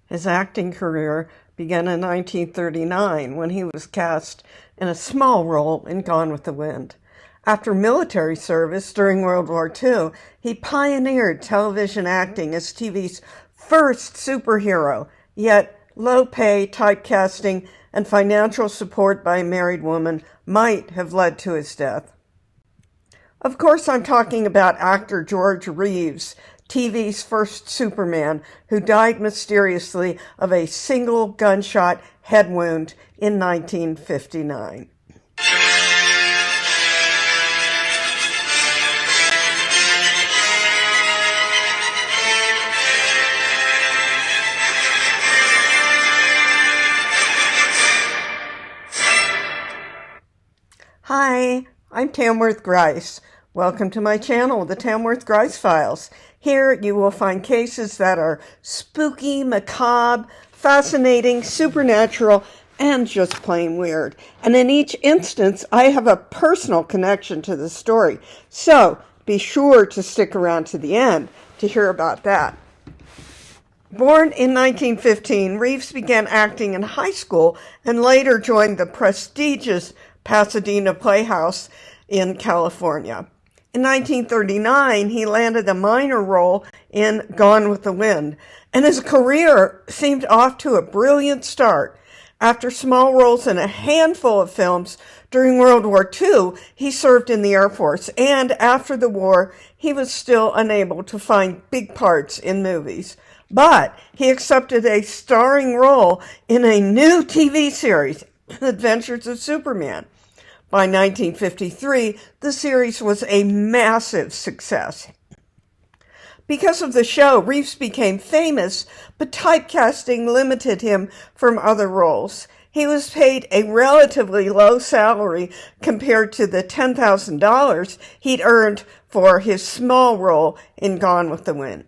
His acting career began in 1939 when he was cast in a small role in Gone with the Wind. After military service during World War II, he pioneered television acting as TV's first superhero, yet low-pay typecasting and financial support by a married woman might have led to his death. Of course, I'm talking about actor George Reeves, TV's first Superman, who died mysteriously of a single gunshot head wound in 1959. Hi, I'm Tamworth Grice. Welcome to my channel, the Tamworth Grice Files. Here you will find cases that are spooky, macabre, fascinating, supernatural, and just plain weird. And in each instance, I have a personal connection to the story. So be sure to stick around to the end to hear about that. Born in 1915, Reeves began acting in high school and later joined the prestigious Pasadena Playhouse in California. In 1939, he landed a minor role in Gone with the Wind, and his career seemed off to a brilliant start. After small roles in a handful of films during World War II, he served in the Air Force, and after the war, he was still unable to find big parts in movies. But he accepted a starring role in a new TV series, Adventures of Superman. By 1953, the series was a massive success. Because of the show, Reeves became famous, but typecasting limited him from other roles. He was paid a relatively low salary compared to the $10,000 he'd earned for his small role in Gone with the Wind.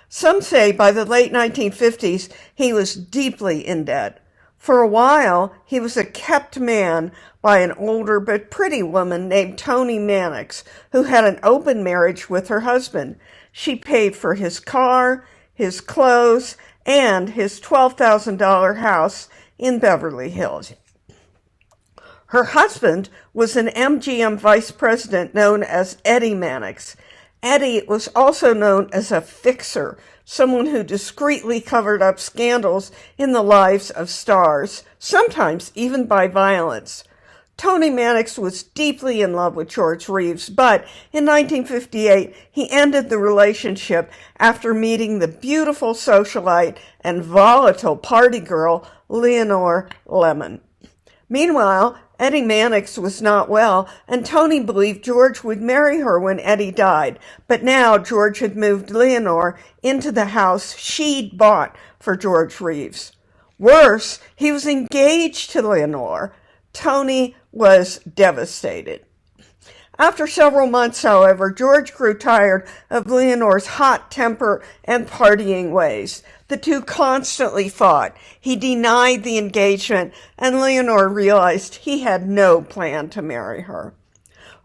Some say by the late 1950s, he was deeply in debt. For a while, he was a kept man by an older but pretty woman named Toni Mannix, who had an open marriage with her husband. She paid for his car, his clothes, and his $12,000 house in Beverly Hills. Her husband was an MGM vice president known as Eddie Mannix. Eddie was also known as a fixer, someone who discreetly covered up scandals in the lives of stars, sometimes even by violence. Toni Mannix was deeply in love with George Reeves, but in 1958, he ended the relationship after meeting the beautiful socialite and volatile party girl, Leonore Lemon. Meanwhile, Eddie Mannix was not well, and Toni believed George would marry her when Eddie died. But now George had moved Leonore into the house she'd bought for George Reeves. Worse, he was engaged to Leonore. Toni was devastated. After several months, however, George grew tired of Leonore's hot temper and partying ways. The two constantly fought. He denied the engagement, and Leonore realized he had no plan to marry her.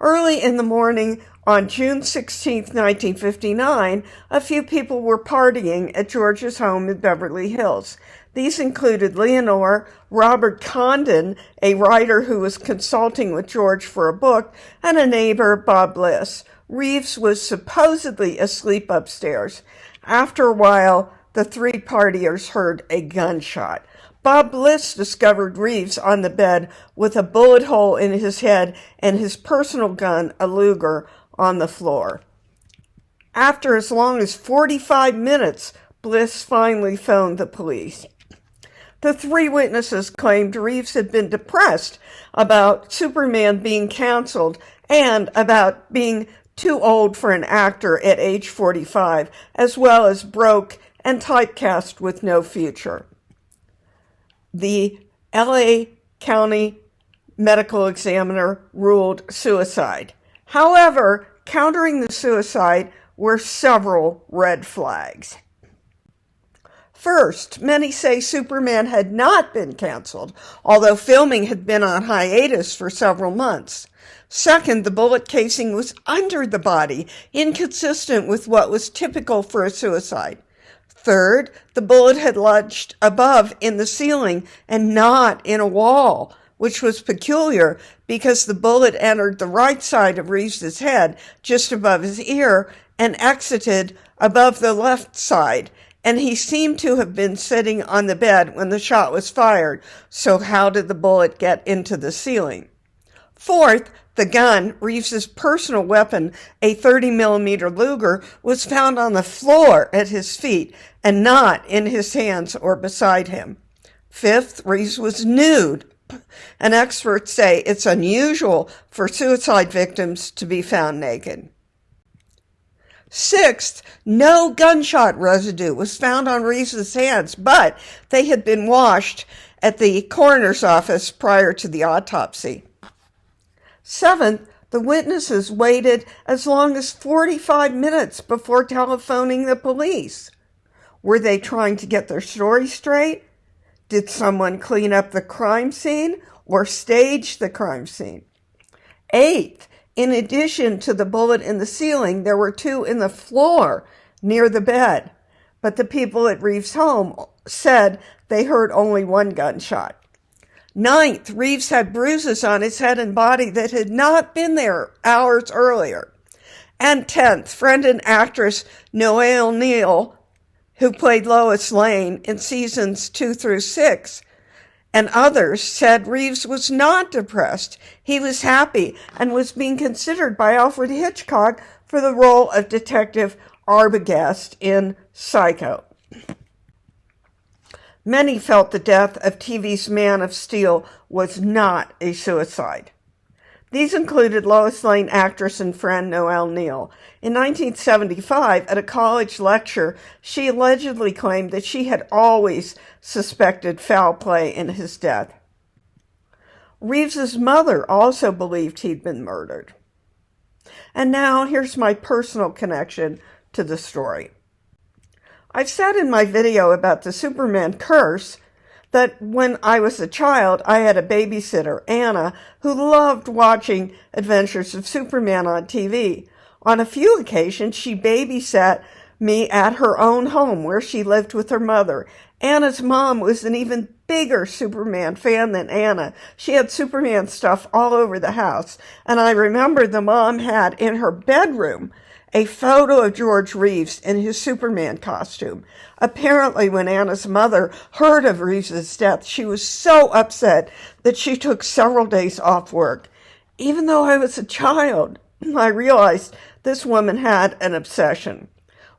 Early in the morning on June 16, 1959, a few people were partying at George's home in Beverly Hills. These included Leonore, Robert Condon, a writer who was consulting with George for a book, and a neighbor, Bob Bliss. Reeves was supposedly asleep upstairs. After a while, the three partiers heard a gunshot. Bob Bliss discovered Reeves on the bed with a bullet hole in his head and his personal gun, a Luger, on the floor. After as long as 45 minutes, Bliss finally phoned the police. The three witnesses claimed Reeves had been depressed about Superman being canceled and about being too old for an actor at age 45, as well as broke and typecast with no future. The LA County medical examiner ruled suicide. However, countering the suicide were several red flags. First, many say Superman had not been canceled, although filming had been on hiatus for several months. Second, the bullet casing was under the body, inconsistent with what was typical for a suicide. Third, the bullet had lodged above in the ceiling and not in a wall, which was peculiar because the bullet entered the right side of Reeves's head, just above his ear, and exited above the left side, and he seemed to have been sitting on the bed when the shot was fired. So how did the bullet get into the ceiling? Fourth, the gun, Reeves's personal weapon, a 30mm Luger, was found on the floor at his feet and not in his hands or beside him. Fifth, Reeves was nude, and experts say it's unusual for suicide victims to be found naked. Sixth, no gunshot residue was found on Reeves's hands, but they had been washed at the coroner's office prior to the autopsy. Seventh, the witnesses waited as long as 45 minutes before telephoning the police. Were they trying to get their story straight? Did someone clean up the crime scene or stage the crime scene? Eighth, in addition to the bullet in the ceiling, there were two in the floor near the bed, but the people at Reeves' home said they heard only one gunshot. Ninth, Reeves had bruises on his head and body that had not been there hours earlier. And 10th, friend and actress Noelle Neal, who played Lois Lane in seasons 2 through 6, and others said Reeves was not depressed. He was happy and was being considered by Alfred Hitchcock for the role of Detective Arbogast in Psycho. Many felt the death of TV's Man of Steel was not a suicide. These included Lois Lane actress and friend Noelle Neal. In 1975, at a college lecture, she allegedly claimed that she had always suspected foul play in his death. Reeves's mother also believed he'd been murdered. And now here's my personal connection to the story. I've said in my video about the Superman curse that when I was a child, I had a babysitter, Anna, who loved watching Adventures of Superman on TV. On a few occasions, she babysat me at her own home where she lived with her mother. Anna's mom was an even bigger Superman fan than Anna. She had Superman stuff all over the house. And I remember the mom had in her bedroom a photo of George Reeves in his Superman costume. Apparently, when Anna's mother heard of Reeves's death, she was so upset that she took several days off work. Even though I was a child, I realized this woman had an obsession.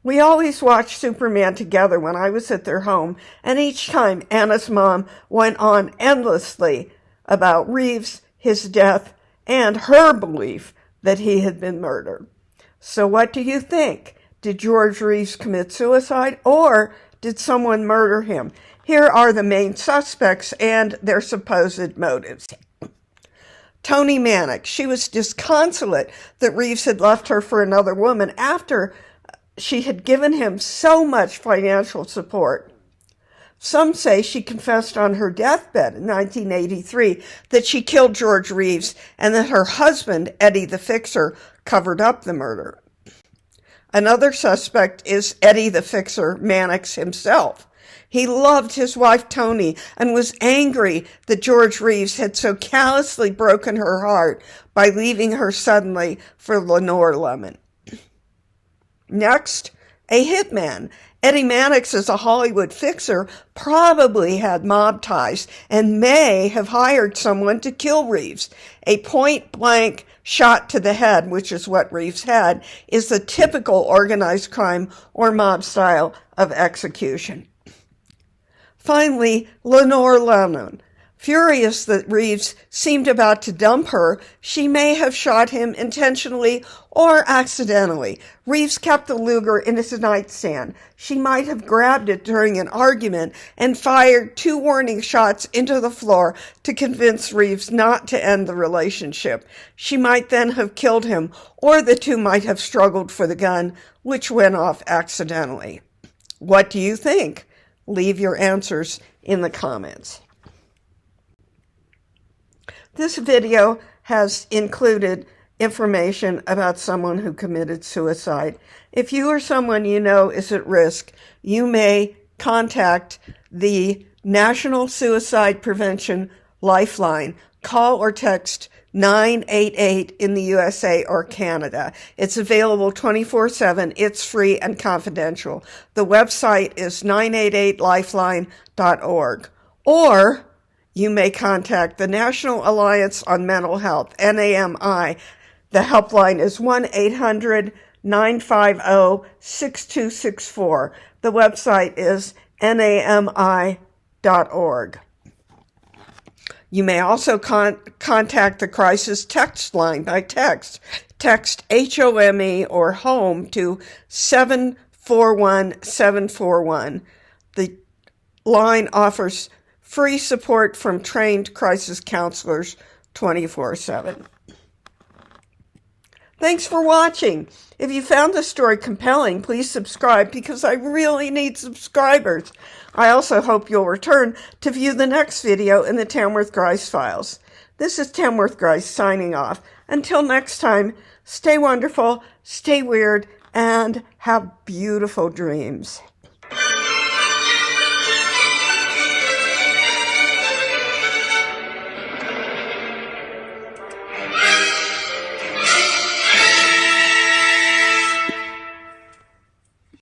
We always watched Superman together when I was at their home, and each time Anna's mom went on endlessly about Reeves, his death, and her belief that he had been murdered. So what do you think? Did George Reeves commit suicide, or did someone murder him? Here are the main suspects and their supposed motives. Toni Mannix. She was disconsolate that Reeves had left her for another woman after she had given him so much financial support. Some say she confessed on her deathbed in 1983 that she killed George Reeves and that her husband, Eddie the Fixer, covered up the murder. Another suspect is Eddie the Fixer Mannix himself. He loved his wife Toni and was angry that George Reeves had so callously broken her heart by leaving her suddenly for Lenore Lemon. Next, a hitman. Eddie Mannix, as a Hollywood fixer, probably had mob ties and may have hired someone to kill Reeves. A point-blank shot to the head, which is what Reeves had, is the typical organized crime or mob style of execution. Finally, Lenore Lemon. Furious that Reeves seemed about to dump her, she may have shot him intentionally or accidentally. Reeves kept the Luger in his nightstand. She might have grabbed it during an argument and fired 2 warning shots into the floor to convince Reeves not to end the relationship. She might then have killed him, or the two might have struggled for the gun, which went off accidentally. What do you think? Leave your answers in the comments. This video has included information about someone who committed suicide. If you or someone you know is at risk, you may contact the National Suicide Prevention Lifeline. Call or text 988 in the USA or Canada. It's available 24/7. It's free and confidential. The website is 988lifeline.org. Or you may contact the National Alliance on Mental Health, NAMI. The helpline is 1-800-950-6264. The website is nami.org. You may also contact the crisis text line by text. Text HOME or HOME to 741-741. The line offers free support from trained crisis counselors 24/7. Thanks for watching. If you found this story compelling, please subscribe because I really need subscribers. I also hope you'll return to view the next video in the Tamworth Grice Files. This is Tamworth Grice signing off. Until next time, stay wonderful, stay weird, and have beautiful dreams.